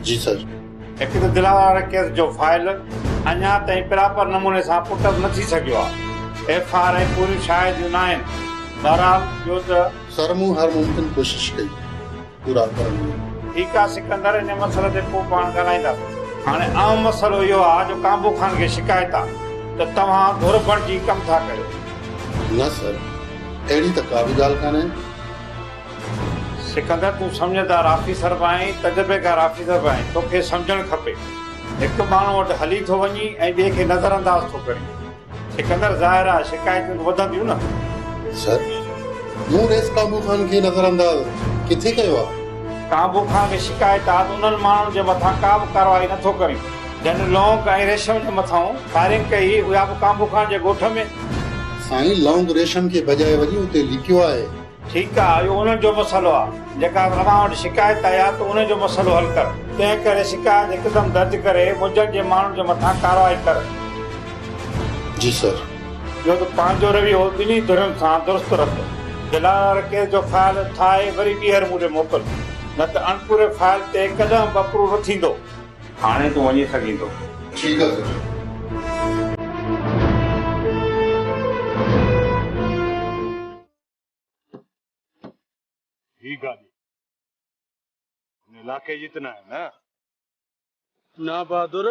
जी sir. एक तो Dilawar case जो फाइल अञा ताईं प्रॉपर नमूने सां पुटअप न थी सघियो आहे। FRI पूरी शायद न आहिनि। बहरहाल ॿियो त सर मूं हर मुमकिन कोशिश कई पूरा करण जी। ठीकु आहे सिकंदर, इन मसइले ते पोइ पाण ॻाल्हाईंदासीं। हाणे आम मसइलो इहो आहे जो काबू खान खे शिकायत आहे त तव्हां धुर बणिजी कमु था कयो। न सर, अहिड़ी त का बि ॻाल्हि कान्हे। सिकंदर, तूं सम्झदार ऑफिसर बि आहीं, तजुर्बेकार ऑफिसर बि आहीं, तोखे सम्झणु खपे। हिकु माण्हू वटि हली थो वञी ऐं ॿिए खे नज़र अंदाज़ थो करे। सिकंदर, ज़ाहिर आहे शिकायतूं वधंदियूं न। सर, मूं रेस काबू खान खे नज़र अंदाज़ किथे कयो आहे? काबू खान खे शिकायत आहे त उन्हनि माण्हुनि जे मथां का बि कारवाई नथो करे। जन लौंग ऐं रेशम जे मथां फायरिंग कई, उहा बि काबू खान जे ॻोठ में। साईं, लौंग रेशम खे बजाए वञी उते लिकियो आहे। ठीकु आहे, इहो उन्हनि जो मसइलो आहे। जेका तव्हां वटि शिकायत आई आहे त उन जो मसइलो हल कर। तंहिं करे शिकायत हिकदमि दर्ज करे मुजरिम जे माण्हुनि जे मथां कारवाई कर। जी सर। ॿियो त पंहिंजो रवैयो ॿिन्ही धुरियुनि सां दुरुस्त रख। दिलावर केस जो फाइल ठाहे वरी ॿीहर मूं ॾे मोकिल, न त अणपूरे फाइल ते कॾहिं बि अप्रूव न थींदो। हाणे तूं वञी सघीं थो। ठीकु आहे सर। ही गाड़ी इलाके जितना है ना? ना बहादुर,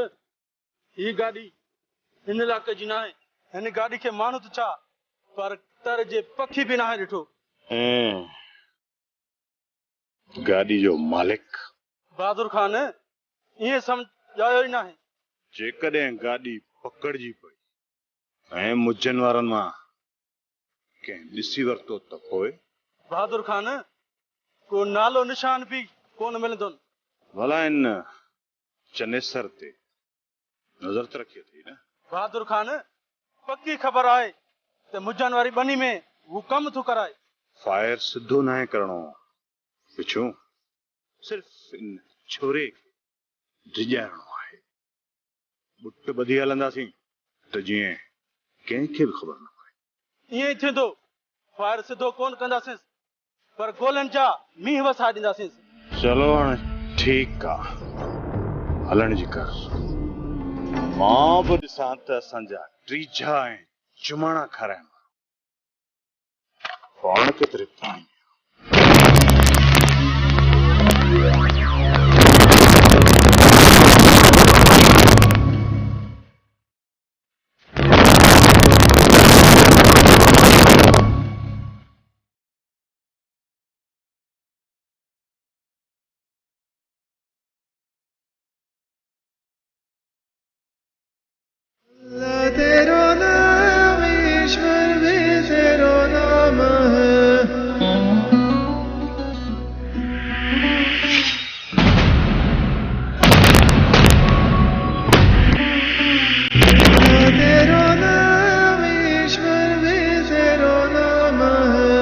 ही गाड़ी इन इलाके जी ना है। हिन गाड़ी के माण्हू त छा पर तर जे पखी भी ना है ॾिठो। गाड़ी जो मालिक बहादुर खान इहे समझायो ई ना है। जेकॾहिं गाड़ी पकड़जी पई ऐं मुजनि वारनि मां कंहिं ॾिसी वरितो त पोइ? बहादुर खान को नालो निशान भी कोन मिलंदो। भला इन चनेसर ते नज़र त रखी अथई न? बहादुर खान पक्की ख़बर आहे त मुजनि वारी बनी में हू कम थो कराए। फायर सिधो न आहे करणो, पिछो सिर्फ़ इन छोरे खे डिॼाइणो आहे। बुट ॿधी हलंदासीं त जीअं कंहिंखे बि ख़बर न पए। ईअं ई थींदो। फायर सिधो कोन कंदासीं पर गोलनि जा मींहं वसा ॾींदासीं। चलो हाणे ठीकु आहे, हलण जी कर। मां बि ॾिसां त असांजा टीजा ऐं चुमाणा खाराइण पाण केतिरे ताईं। तेरो नाम ईश्वर भी तेरो नाम है। तेरो नाम ईश्वर भी तेरो नाम है।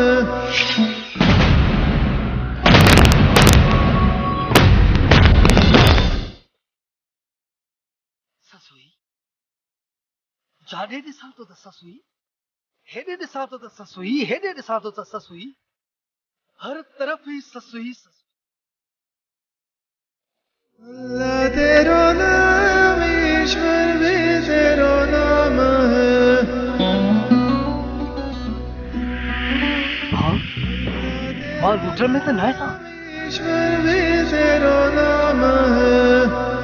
ससुई जाॾे ॾिसां थो त ससुई, हेॾे ॾिसां थो त ससुई, हेॾे ॾिसां थो त ससुई, हर तरफ़ ही ससुई ससुई। अल्लाह तेरो नाम ईश्वर भी तेरो नाम है। हाँ, मां ॻोठ में त न आहे। ईश्वर भी तेरो नाम है।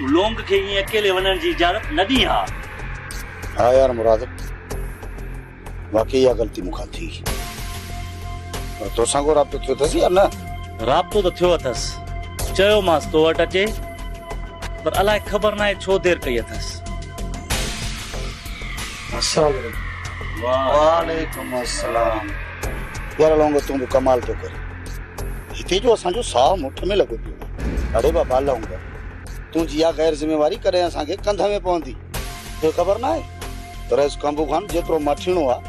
लोंग खे ईअं अकेले वञण जी इजाज़त न ॾी हा। हाँ यार मुराद, वाकई इहा ग़लती मूंखां थी। पर तोसां को राब्तो थियो अथसि या न? राब्तो त थियो अथसि, चयोमांसि तो वटि अचे, पर अलाए ख़बर नाहे छो देरि कई अथसि। वालेकुम अस्सलाम। यार लोंग तूं बि कमाल थो करे। हिते जो असांजो साह मुठ में लॻो पियो। अरे बाबा लोंग, तूं जी इहा गैर ज़िम्मेवारी करे असांखे कंध में पवंदी। तोखे ख़बर नाहे रईस कांबू खान जेतिरो मठीणो आहे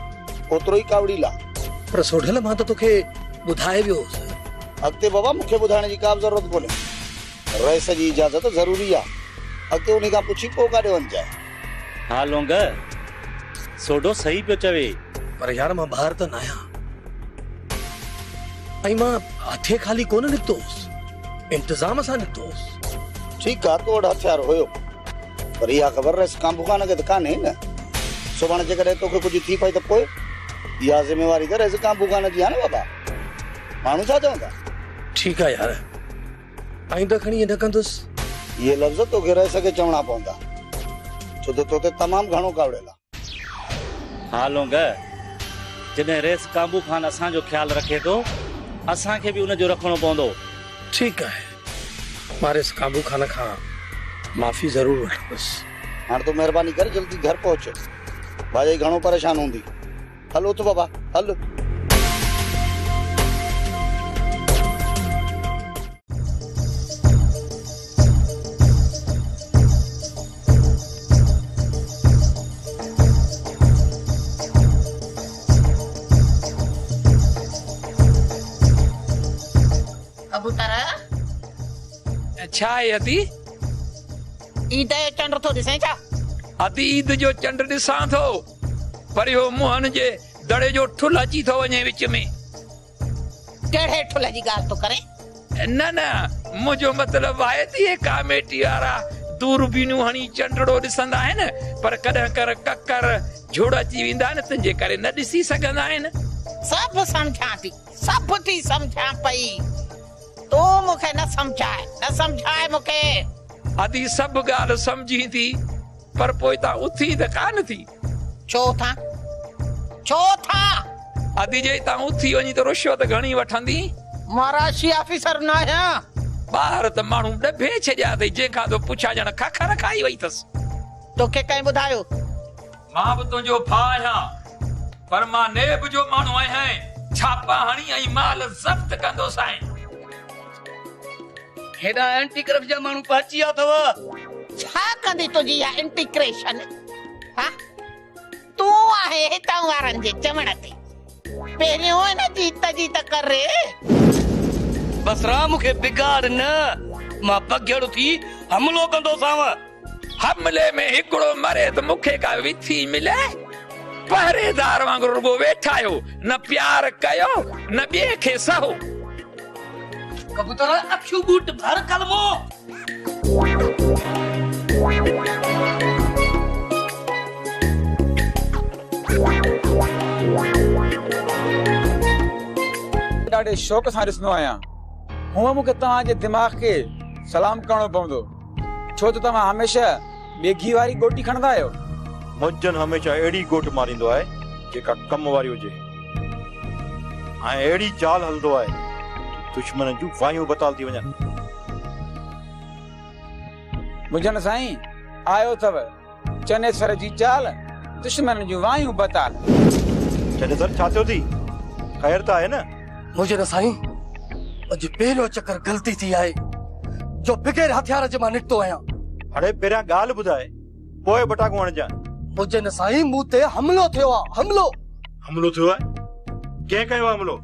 ओतिरो ई कावड़ीला। पर सोढल मां त तोखे ॿुधाए वियो हुअसि। अॻिते बाबा मूंखे ॿुधाइण जी का बि ज़रूरत कोन्हे। रईस जी इजाज़त ज़रूरी आहे। अॻिते उन खां पुछी पोइ काॾे वञजांइ। हा लोंग, सोडो सही पियो चवे। पर यार मां ॿाहिरि त न आहियां ऐं मां हथे खाली कोन निकितो हुउसि, इंतज़ाम सां निकितो हुउसि। ठीकु आहे, तो वटि हथियार हुयो, पर इहा ख़बर रईस कांबू खान खे त कान्हे न। सुभाणे जेकॾहिं तोखे कुझु थी पई त पोइ इहा ज़िम्मेवारी त रईस कांबू खान जी आहे न बाबा। माण्हू छा चवंदा? ठीकु आहे यार, आईंदा खणी न कंदुसि। इहे लफ़्ज़ तोखे रईस खे चवणा पवंदा, छो त तोते तमामु घणो कावड़ियल आहे। हा लोंग, जॾहिं रेस काबू खान असांजो ख्यालु रखे थो, असांखे बि उनजो रखणो पवंदो। ठीकु आहे, मां रेस काबू खान खां माफ़ी ज़रूरु वठंदुसि। हाणे तूं महिरबानी करे जल्दी घर पहुच, भाॼाई घणो परेशान हूंदी। हल उथ बाबा, हल। छा आहे अती? ईद जो चंड थो ॾिसें छा? अती ईद जो चंड ॾिसां थो, पर इहो मुंहनि जे दड़े जो ठुल अची थो वञे विच में। कहिड़े ठुल जी ॻाल्हि थो करे? न न, मुंहिंजो मतिलबु आहे त इहे कामेटी वारा दूरबीनूं हणी चंडड़ो ॾिसंदा आहिनि, पर कॾहिं कर ककर झुड़ अची वेंदा आहिनि, तंहिंजे करे न ॾिसी सघंदा आहिनि। सभु सम्झां थी, सभु थी सम्झां पई, तूं मूंखे न सम्झाए मूंखे। अदी सभु ॻाल्हि सम्झी थी, पर पोइ तव्हां उथी त कान थी। छो था? अदी जे तव्हां उथी वञी त रुश्वत घणी वठंदी। मां राशि ऑफिसर न आहियां। ॿाहिरि त माण्हू ॾबे छॾिया अथई, जंहिंखां तो पुछा ॼण खखर खाई वई अथसि। तोखे कंहिं ॿुधायो? मां बि तुंहिंजो भाउ आहियां, पर मां नेब जो माण्हू आहियां। छापा हणी ऐं माल ज़ब्त कंदोसि आहियां। हेॾा एंटी करप्ट जा माण्हू पहुची विया अथव। छा कंदी तुंहिंजी इहा इंटीग्रेशन? हा, तूं आहे हितां वारनि जे चवण ते। पहिरियों हिन जीत करे बसरा मूंखे बिगाड़ न, मां बगेड़ थी हमलो कंदोसांव। हमले में हिकिड़ो मरे त मूंखे का विथी मिले? पहरेदार वांगुरु रुगो वेठा आहियो, न प्यार कयो न ॿिए खे सहो। कबूतर अक्षु बूट भर कलमो। ॾाढे शौक़ सां ॾिसंदो आहियां। हूअं मूंखे तव्हांजे दिमाग़ खे सलाम करणो पवंदो, छो त तव्हां हमेशह ॿेघी वारी गोटी खणंदा आहियो। मुजन हमेशह अहिड़ी गोट मारींदो आहे जेका कम वारी हुजे, ऐं अहिड़ी चाल हलंदो आहे दुश्मन जूं वायूं बताल थी वञनि। मुंहिंजन साईं आयो अथव चनेसर जी चाल, दुश्मन जूं वायूं बताल। चनेसर छा थियो थी? ख़ैर त आहे न? मुंहिंजे साईं अॼु पहिरियों चक्कर ग़लती थी आहे जो बिगैर हथियार जे मां निकितो आहियां। हाणे पहिरियां ॻाल्हि ॿुधाए, पोइ बटाको हणजांइ। मुंहिंजे साईं मूं ते हमलो थियो आहे। हमलो थियो आहे? कंहिं कयो आहे हमलो?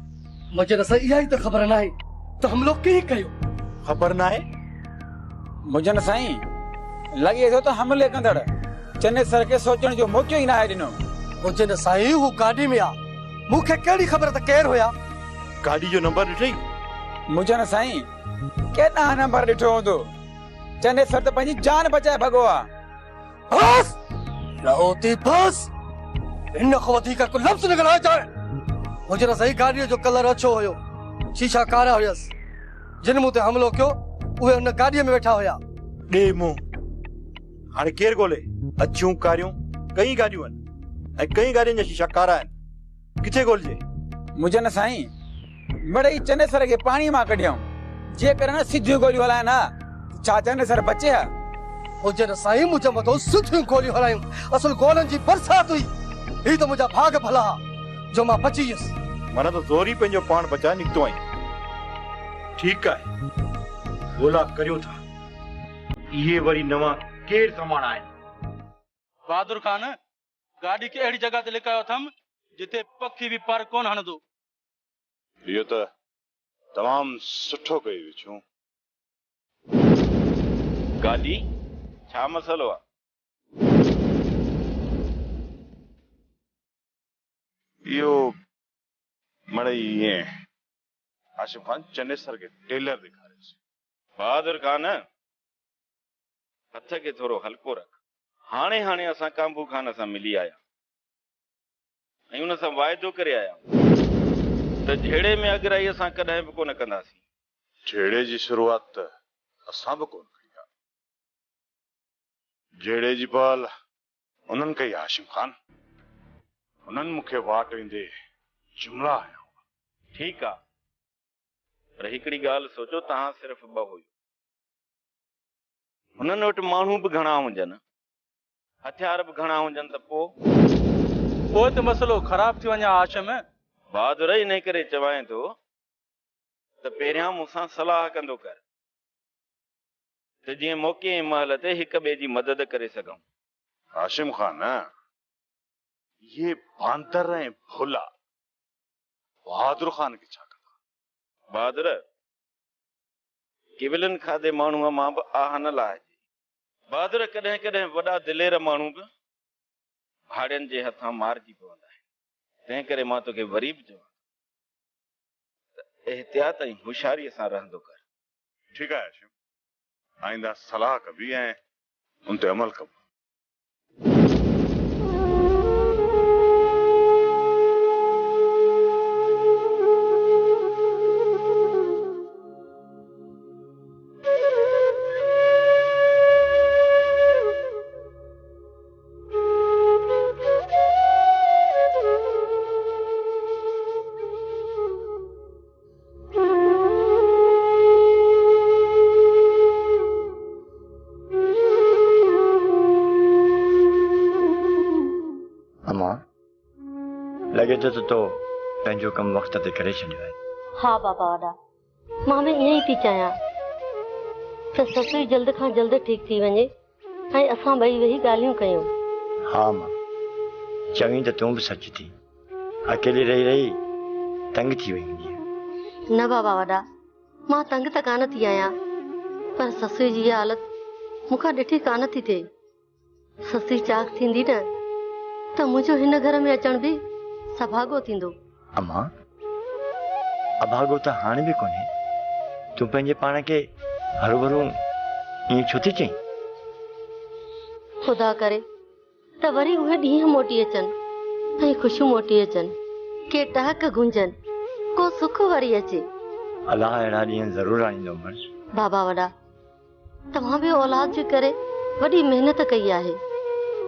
मुंहिंजे साईं इहा ई त ख़बर नाहे त हमलो कंहिं कयो। ख़बर नाहे? मुंहिंजन साईं लॻे थो त हमले कंदड़ चनेसर खे सोचण जो मौक़ो ई न आहे ॾिनो। मुंहिंजे साईं हू गाॾी में आहे, मूंखे कहिड़ी ख़बर त केरु हुया? गाॾी जो नंबर ॾिठई? मुंहिंजन साईं केॾा नंबर ॾिठो हूंदो, चनेसर त पंहिंजी जान बचाए भॻो आहे। बस लहोती बस, इन खां वधीक को लफ़्ज़ न ॻाल्हाए। मुंहिंजे साईं गाॾीअ जो कलर अछो हुयो, शीशा कारा हुयसि। जिन मूं ते हमलो कयो उहे हुन गाॾीअ में वेठा हुया। ॾे मुंहुं, हाणे केरु ॻोल्हे? अछियूं कारियूं कई गाॾियूं आहिनि ऐं कई गाॾियुनि जा शीशा कारा आहिनि। किथे ॻोल्हिजे? मुझे न साईं बड़े चने सर के पानी मां कढियऊं जेकर न सिधियूं गोलियूं हलाइनि हा छा चने सर बचे हा? हुजे न साईं मुंहिंजे मथां सिधियूं गोलियूं हलायूं असल गोलनि जी बरसात हुई। ही त मुंहिंजा भाग भला जो मां बची वियुसि। माना त ज़ोरी पंहिंजो पाण बचाए निकितो आई। ठीकु आहे ॻोल्हा करियूं था। इहे वरी नवां केरु सामान आहिनि? बहादुर खान गाॾी खे अहिड़ी जॻह ते लिकायो अथमि जिथे पखी बि पर कोन हणंदो। इहो त तमामु सुठो कई विछूं। गाॾी छा मसलो आहे? इहो मड़ई ईअं आशिफ खान चने सर खे टेलर ॾेखारियोसि। बहादुर खान हथ खे थोरो हल्को रख। हाणे हाणे असां कांबू खान सां मिली आया ऐं हुन सां वाइदो करे आया त झेड़े में अॻराई असां कॾहिं बि कोन कंदासीं। झेड़े जी शुरूआत त असां बि कोन कई आहे। झेड़े जी पहल उन्हनि कई आशिम खान। उन्हनि मूंखे वाट ईंदे जुमिला आया। ठीकु आहे पर हिकिड़ी ॻाल्हि सोचो तव्हां सिर्फ़ ॿ हुयो। हुननि वटि माण्हू बि घणा हुजनि हथियार बि घणा हुजनि त पोइ त मसलो ख़राब थी वञे आशम। बहादुर इन करे चवां थो त पहिरियां मूंसां सलाह कंदो कर त जीअं मौक़े ऐं महल ते हिक ॿिए जी मदद करे सघूं। आशिम खान ये बांदर ऐं भोला बहादुर खान खे छा कंदा? बहादुर केवलनि खाधे माण्हूअ मां बि आह न लाहिजे। बहादुर कॾहिं कॾहिं वॾा दिलेर माण्हू बि भाड़ियुनि जे हथां मारिजी पवंदा आहिनि। तंहिं करे मां तोखे वरी बि चवां त एहतियात ऐं होशियारीअ सां रहंदो कर। ठीकु आहे आशिम आईंदा सलाह कबी ऐं उन ते अमल कबो। लगे तो पंहिंजो कम वक्त ते करे छॾियो आहे। हाँ बाबा वॾा मां बि ईअं ई थी चाहियां त ससु जल्द खां जल्द ठीक थी वञे ऐं असां ॿई वेही ॻाल्हियूं कयूं। हाँ मां चवीं त तूं बि सच थी। अकेली रही रही तंग थी वई हूंदी। न बाबा वॾा मां तंग त कान थी आहियां पर ससु जी हालत मूंखां ॾिठी कान थी थिए। ससु चाक थींदी न त मुंहिंजो हिन घर में अचण बि सभागो थींदो। अम्मा अभागो त हाणे बि कोन्हे। तूं पंहिंजे पाण खे हरू भरू ईअं छो थी चईं? खुदा करे त वरी उहे ॾींहं मोटी अचनि ऐं ख़ुशियूं मोटी अचनि के टहक गुंजनि को सुख वरी अचे। अलाह अहिड़ा ॾींहं ज़रूरु आणींदो मन। बाबा वॾा तव्हां बि औलाद जे करे वॾी महिनत कई आहे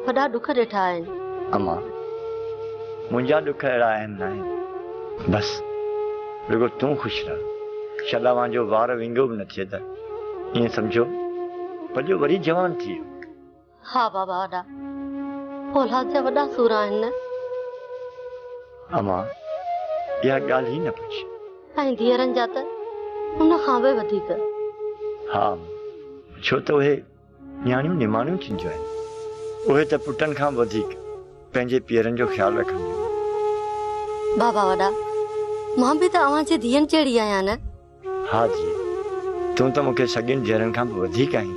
वॾा ॾुख ॾिठा आहिनि। अम्मा मुंहिंजा ॾुख अहिड़ा आहिनि न आहिनि। बसि रुगो तूं ख़ुशि रह। शलावां जो वार विंगो बि न थिए त ईअं सम्झो पलियो वरी जवान थी वियो। हाँ बाबा वॾा औलाद जा वॾा सूर आहिनि न। अम्मा इहा ॻाल्हि ई न पुछ। ऐं धीअरनि जा त उन खां बि वधीक। हा छो त उहे न्याणियूं निमाणियूं थींदियूं आहिनि। उहे त पुटनि खां वधीक पंहिंजे पीअरनि जो ख़्यालु रखंदियूं। बाबा वॾा मां बि त अव्हां जे धीअनि जहिड़ी आहियां न। हा जी तूं त मूंखे सॻियुनि धीअरनि खां बि वधीक आहीं।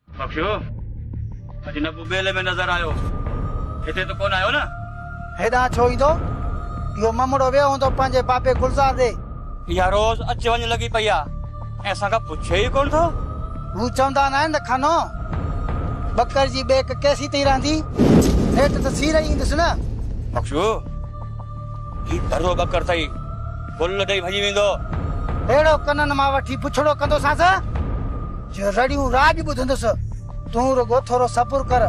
बख्शो अजनब बेले में नजर आयो हिते तो कोन आयो न। हेॾां छो ईंदो? इहो ममड़ो वियो हूंदो पंहिंजे बाबे गुलज़ार ॾे इहा रोज़ अच वञ लॻी पई आहे ऐं असां खां पुछे ई कोन थो। हू चवंदा न आहिनि न खानो बकर जी ॿेक कैसी थी रहंदी हेठि त सीर ई ईंदुसि न। बख्शू ही दरो बकर अथई गुल ॾेई भॼी वेंदो। अहिड़ो कननि मां वठी पुछड़ो कंदोसांसि जो रड़ियूं राॼ ॿुधंदुसि। तूं रुगो थोरो सबुर कर।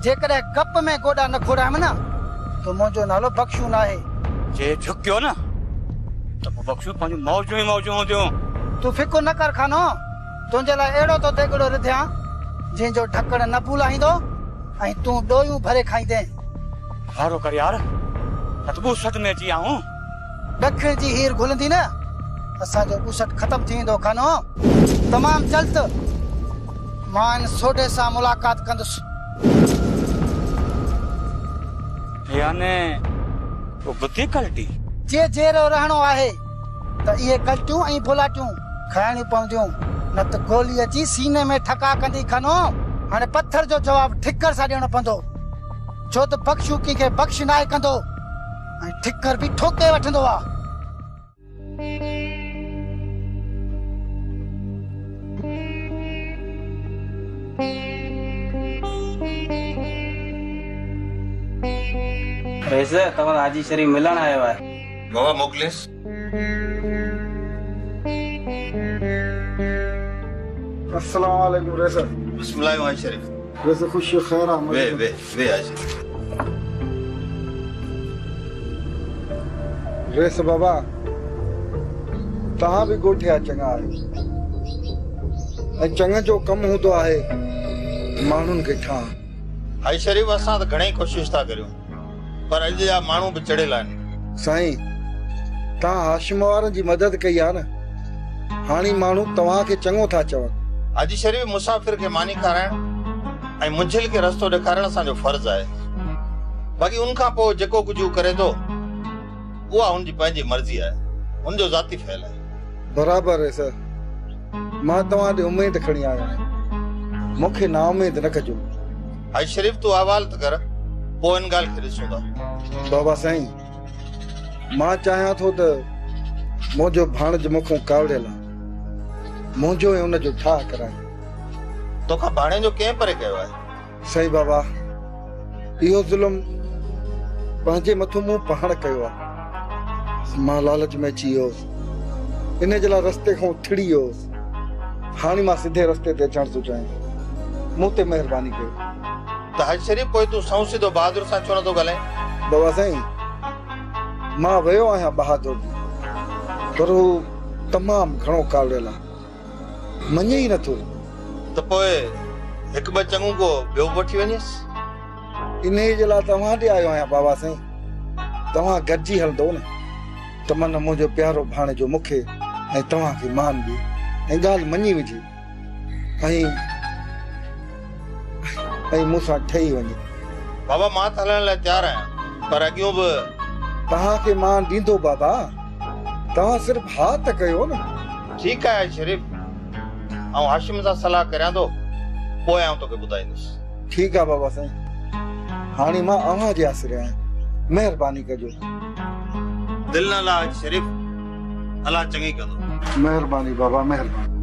जेकॾहिं गप में गोॾा न खोड़ायमि न त मुंहिंजो नालो बख्शू न आहे। जे झुकियो न त पोइ बख्शू पंहिंजूं मौजूं ई मौजूं हूंदियूं। तूं फिकुर न कर खानो तुंहिंजे लाइ अहिड़ो तो देगड़ो रिधियां जंहिंजो ढकण न भुलाईंदो ऐं तूं ॾोयूं भरे खाईंदे। हारो कर यार न त ॿूसट में अची आऊं। ॾखिण जी हीर घुलंदी न असांजो ॿूसट ख़तम थी वेंदो खानो तमामु जल्द। मां इन सोडे सां मुलाक़ात कंदुसि। याने वो बुद्धि कल्टी जे जेरो रहणो आहे त इहे कल्टियूं ऐं बुलाटियूं खाइणियूं पवंदियूं न त गोली अची सीने में ठका कंदी खानो। हाणे पत्थर जो जवाब ठिकर सां ॾियणो पवंदो छो त बख्शू कंहिंखे बख्श नाहे कंदो ऐं ठिकर बि ठोके वठंदो आहे। वैसे तव्हां हाजी शरीफ मिलण आयो आहे। बाबा मोकलिस। अस्सलाम वालेकुम रेसा। बिस्मिल्लाह हाजी शरीफ। रेसा खुशी खैर आ। वे हाजी। रेसा बाबा तव्हां बि ॻोठिया चङा आहियो ऐं चङे जो कमु हूंदो आहे माण्हुनि खे ठाह। हाजी शरीफ असां त घणेई कोशिश था करियूं पर अॼु जा माण्हू बि चढ़ियल आहिनि। साईं तव्हां हाशिम वारनि जी मदद कई आहे न हाणे माण्हू तव्हांखे चङो था चवनि। हाजी शरीफ मुसाफ़िर खे मानी खाराइण ऐं मुंझिल खे रस्तो ॾेखारण असांजो फर्ज़ आहे। बाक़ी उन खां पोइ जेको कुझु करे थो उहा हुनजी पंहिंजी मर्ज़ी आहे हुनजो ज़ाती फ़ैल आहे। बराबरि आहे सर मां तव्हां ॾे उमेद खणी आयो आहियां मूंखे ना उमेद न कजो। हाजी शरीफ तूं अहवाल त कर पोइ इन ॻाल्हि खे ॾिसूं था। बाबा साईं मां चाहियां थो त मुंहिंजो भाणज मूंखां कावड़ियल आहे मुंहिंजो ऐं हुनजो ठाह कराए। तोखां भाणे जो कंहिं परे कयो आहे? सही बाबा इहो ज़ुल्म पंहिंजे मथां मूं पाण कयो आहे। मां लालच में अची वियो इन जे लाइ रस्ते खां थिड़ी वियो। हाणे मां सिधे रस्ते ते अचणु थो चाहियां मूं ते महिरबानी कयो। त हाजी शरीफ पोइ तूं सऊं सिधो बहादुर सां छो नथो ॻाल्हाए? बाबा साईं मां वियो आहियां बहादुर पर हू तमामु घणो कावड़ियल आहे मञे ई नथो। त पोइ हिकु ॿ चङो को ॿियो वठी वञेसि। इन जे लाइ तव्हां ॾे आयो आहियां बाबा साईं तव्हां गॾिजी हलंदो न त मन मुंहिंजो प्यारो भाणे जो मूंखे ऐं तव्हांखे मान ॾिए ऐं ॻाल्हि मञी विझे ऐं मूंसां ठही वञे। बाबा मां त हलण लाइ तयारु आहियां पर अॻियों बि तव्हांखे मान ॾींदो बाबा तव्हां सिर्फ़ु हा त कयो न। ठीकु आहे शरीफ ऐं हाशिम सां सलाह करियां थो पोइ आउं तोखे ॿुधाईंदुसि। ठीकु आहे बाबा साईं हाणे मां अव्हां जे आसिरे आहियां महिरबानी कजो। दिल न ला शरीफ अलाह चङी कंदो। महिरबानी बाबा महिरबानी।